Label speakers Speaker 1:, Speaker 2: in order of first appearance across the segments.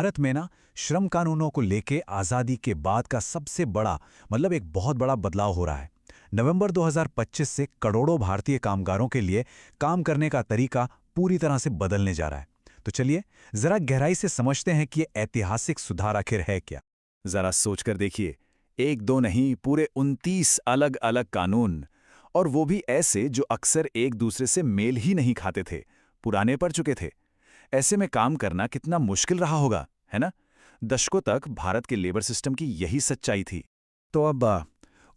Speaker 1: भारत में ना श्रम कानूनों को लेके आज़ादी के बाद का सबसे बड़ा एक बहुत बड़ा बदलाव हो रहा है। नवंबर 2025 से करोड़ों भारतीय कामगारों के लिए काम करने का तरीका पूरी तरह से बदलने जा रहा है। तो चलिए जरा गहराई से समझते हैं कि ये ऐतिहासिक सुधार आखिर है क्या।
Speaker 2: जरा सोचकर देखिए, एक दो नहीं, पूरे 29 अलग अलग कानून। और वो भी ऐसे जो अक्सर एक दूसरे से मेल ही नहीं खाते थे, पुराने पड़ चुके थे। ऐसे में काम करना कितना मुश्किल रहा होगा, है ना? दशकों तक भारत के लेबर सिस्टम की यही सच्चाई थी।
Speaker 1: तो अब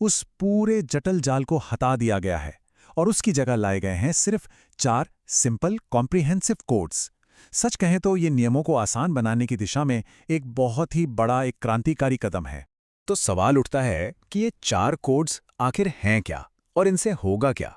Speaker 1: उस पूरे जटिल जाल को हटा दिया गया है और उसकी जगह लाए गए हैं सिर्फ 4 सिंपल कॉम्प्रिहेंसिव कोड्स। सच कहें तो ये नियमों को आसान बनाने की दिशा में एक बहुत ही बड़ा एक क्रांतिकारी कदम है।
Speaker 2: तो सवाल उठता है कि ये 4 कोड्स आखिर हैं क्या और इनसे होगा क्या?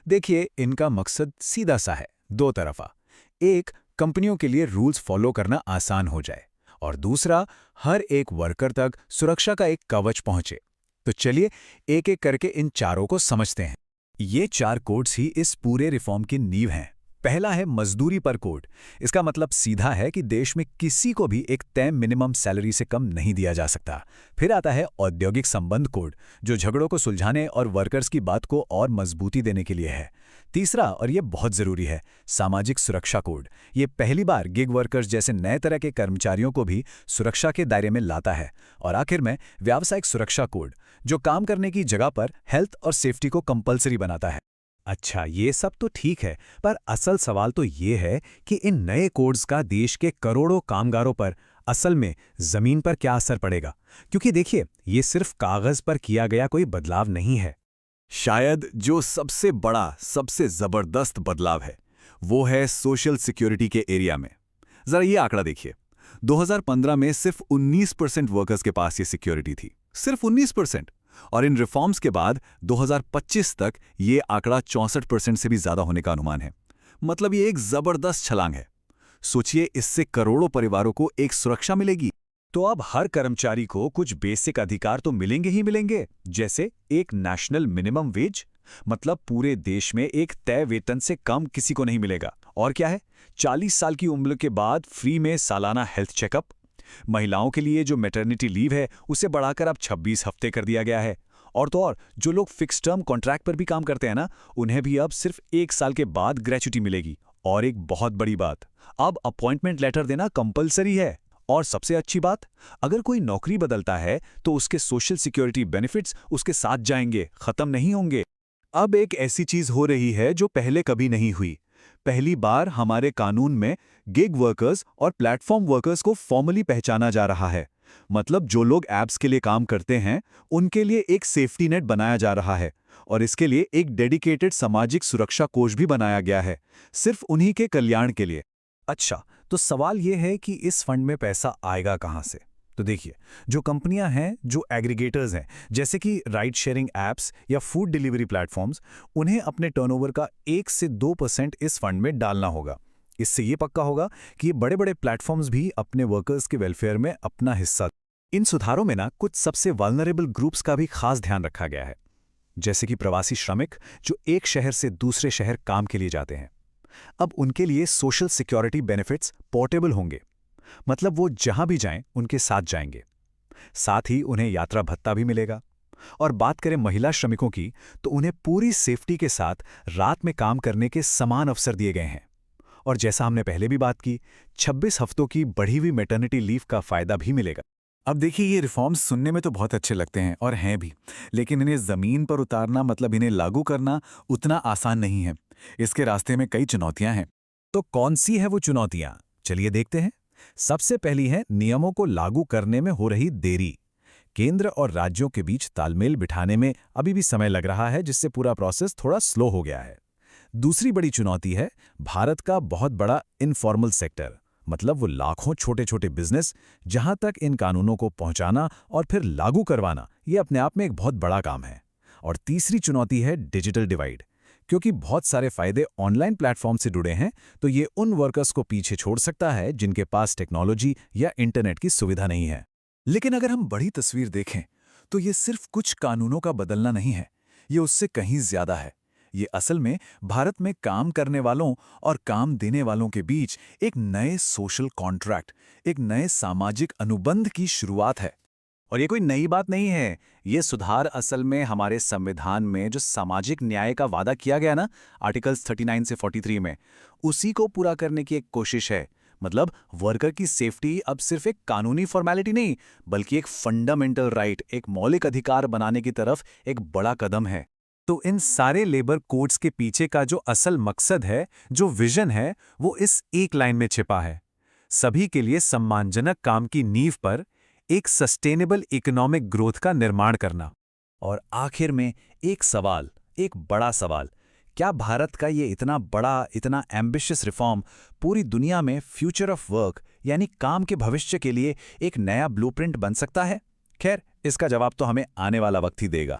Speaker 2: देखिए, इनका मकसद सीधा सा है, दो तरफा। एक, कंपनियों के लिए रूल्स फॉलो करना आसान हो जाए, और दूसरा, हर एक वर्कर तक सुरक्षा का एक कवच पहुंचे। तो चलिए एक एक करके इन चारों को समझते हैं। ये 4 कोड्स ही इस पूरे रिफॉर्म की नींव हैं। पहला है मजदूरी पर कोड। इसका मतलब सीधा है कि देश में किसी को भी एक तय मिनिमम सैलरी से कम नहीं दिया जा सकता। फिर आता है औद्योगिक संबंध कोड, जो झगड़ों को सुलझाने और वर्कर्स की बात को और मजबूती देने के लिए है। तीसरा, और ये बहुत जरूरी है, सामाजिक सुरक्षा कोड। ये पहली बार गिग वर्कर्स जैसे नए तरह के कर्मचारियों को भी सुरक्षा के दायरे में लाता है। और आखिर में व्यावसायिक सुरक्षा कोड, जो काम करने की जगह पर हेल्थ और सेफ्टी को कंपलसरी बनाता है।
Speaker 1: अच्छा, ये सब तो ठीक है, पर असल सवाल तो ये है कि इन नए कोड्स का देश के करोड़ों कामगारों पर असल में जमीन पर क्या असर पड़ेगा। क्योंकि देखिए, ये सिर्फ कागज पर किया गया कोई बदलाव नहीं है।
Speaker 2: शायद जो सबसे बड़ा, सबसे जबरदस्त बदलाव है, वो है सोशल सिक्योरिटी के एरिया में। जरा ये आंकड़ा देखिए, 2015 में सिर्फ 19% वर्कर्स के पास ये सिक्योरिटी थी, सिर्फ 19%। और इन रिफॉर्म्स के बाद 2025 तक ये आंकड़ा 64% से भी ज्यादा होने का अनुमान है। मतलब ये एक जबरदस्त छलांग है। सोचिए, इससे करोड़ों परिवारों को एक सुरक्षा मिलेगी।
Speaker 1: तो अब हर कर्मचारी को कुछ बेसिक अधिकार तो मिलेंगे ही मिलेंगे, जैसे एक नेशनल मिनिमम वेज, मतलब पूरे देश में एक तय वेतन से कम किसी को नहीं मिलेगा। और क्या है, 40 साल की उम्र के बाद फ्री में सालाना हेल्थ चेकअप। महिलाओं के लिए जो मैटरनिटी लीव है, उसे बढ़ाकर अब 26 हफ्ते कर दिया गया है। और तो और, जो लोग फिक्स टर्म कॉन्ट्रैक्ट पर भी काम करते हैं ना, उन्हें भी अब सिर्फ 1 साल के बाद ग्रेच्युटी मिलेगी। और एक बहुत बड़ी बात, अब अपॉइंटमेंट लेटर देना कंपलसरी है। और सबसे अच्छी बात, अगर कोई नौकरी बदलता है तो उसके सोशल सिक्योरिटी बेनिफिट्स उसके साथ जाएंगे, खत्म नहीं होंगे।
Speaker 2: अब एक ऐसी चीज हो रही है जो पहले कभी नहीं हुई। पहली बार हमारे कानून में गिग वर्कर्स और प्लेटफॉर्म वर्कर्स को फॉर्मली पहचाना जा रहा है। मतलब जो लोग ऐप्स के लिए काम करते हैं, उनके लिए एक सेफ्टी नेट बनाया जा रहा है। और इसके लिए एक डेडिकेटेड सामाजिक सुरक्षा कोष भी बनाया गया है, सिर्फ उन्हीं के कल्याण के लिए।
Speaker 1: अच्छा, तो सवाल यह है कि इस फंड में पैसा आएगा कहां से। तो देखिए, जो कंपनियां हैं, जो एग्रीगेटर्स हैं, जैसे कि राइड शेयरिंग ऐप्स या फूड डिलीवरी प्लेटफॉर्म्स, उन्हें अपने टर्नओवर का 1 से 2% इस फंड में डालना होगा। इससे ये पक्का होगा कि ये बड़े बड़े प्लेटफॉर्म्स भी अपने वर्कर्स के वेलफेयर में अपना हिस्सा। इन सुधारों में ना कुछ सबसे वल्नरेबल ग्रुप्स का भी खास ध्यान रखा गया है, जैसे कि प्रवासी श्रमिक जो एक शहर से दूसरे शहर काम के लिए जाते हैं। अब उनके लिए सोशल सिक्योरिटी बेनिफिट्स पोर्टेबल होंगे, मतलब वो जहां भी जाएं उनके साथ जाएंगे। साथ ही उन्हें यात्रा भत्ता भी मिलेगा। और बात करें महिला श्रमिकों की, तो उन्हें पूरी सेफ्टी के साथ रात में काम करने के समान अवसर दिए गए हैं। और जैसा हमने पहले भी बात की, 26 हफ्तों की बढ़ी हुई मैटरनिटी लीव का फायदा भी मिलेगा।
Speaker 2: अब देखिए, ये रिफॉर्म्स सुनने में तो बहुत अच्छे लगते हैं और हैं भी, लेकिन इन्हें जमीन पर उतारना, मतलब इन्हें लागू करना, उतना आसान नहीं है। इसके रास्ते में कई चुनौतियां हैं।
Speaker 1: तो कौन सी है वो चुनौतियां, चलिए देखते हैं। सबसे पहली है नियमों को लागू करने में हो रही देरी। केंद्र और राज्यों के बीच तालमेल बिठाने में अभी भी समय लग रहा है, जिससे पूरा प्रोसेस थोड़ा स्लो हो गया है। दूसरी बड़ी चुनौती है भारत का बहुत बड़ा इनफॉर्मल सेक्टर, मतलब वो लाखों छोटे छोटे बिजनेस, जहां तक इन कानूनों को पहुंचाना और फिर लागू करवाना, ये अपने आप में एक बहुत बड़ा काम है। और तीसरी चुनौती है डिजिटल डिवाइड। क्योंकि बहुत सारे फायदे ऑनलाइन प्लेटफॉर्म से जुड़े हैं, तो ये उन वर्कर्स को पीछे छोड़ सकता है जिनके पास टेक्नोलॉजी या इंटरनेट की सुविधा नहीं है।
Speaker 2: लेकिन अगर हम बड़ी तस्वीर देखें, तो ये सिर्फ कुछ कानूनों का बदलना नहीं है, ये उससे कहीं ज्यादा है। ये असल में भारत में काम करने वालों और काम देने वालों के बीच एक नए सोशल कॉन्ट्रैक्ट, एक नए सामाजिक अनुबंध की शुरुआत है।
Speaker 1: और ये कोई नई बात नहीं है। ये सुधार असल में हमारे संविधान में जो सामाजिक न्याय का वादा किया गया ना, आर्टिकल्स 39 से 43 में, उसी को पूरा करने की एक कोशिश है। मतलब वर्कर की सेफ्टी अब सिर्फ एक कानूनी फॉर्मेलिटी नहीं, बल्कि एक फंडामेंटल राइट, एक मौलिक अधिकार बनाने की तरफ एक बड़ा कदम है। तो इन सारे लेबर कोड्स के पीछे का जो असल मकसद है, जो विजन है, वो इस एक लाइन में छिपा है। सभी के लिए सम्मानजनक काम की नींव पर एक सस्टेनेबल इकोनॉमिक ग्रोथ का निर्माण करना। और आखिर में एक सवाल, एक बड़ा सवाल, क्या भारत का ये इतना बड़ा, इतना एम्बिशियस रिफॉर्म पूरी दुनिया में फ्यूचर ऑफ वर्क यानी काम के भविष्य के लिए एक नया ब्लूप्रिंट बन सकता है? खैर, इसका जवाब तो हमें आने वाला वक्त ही देगा।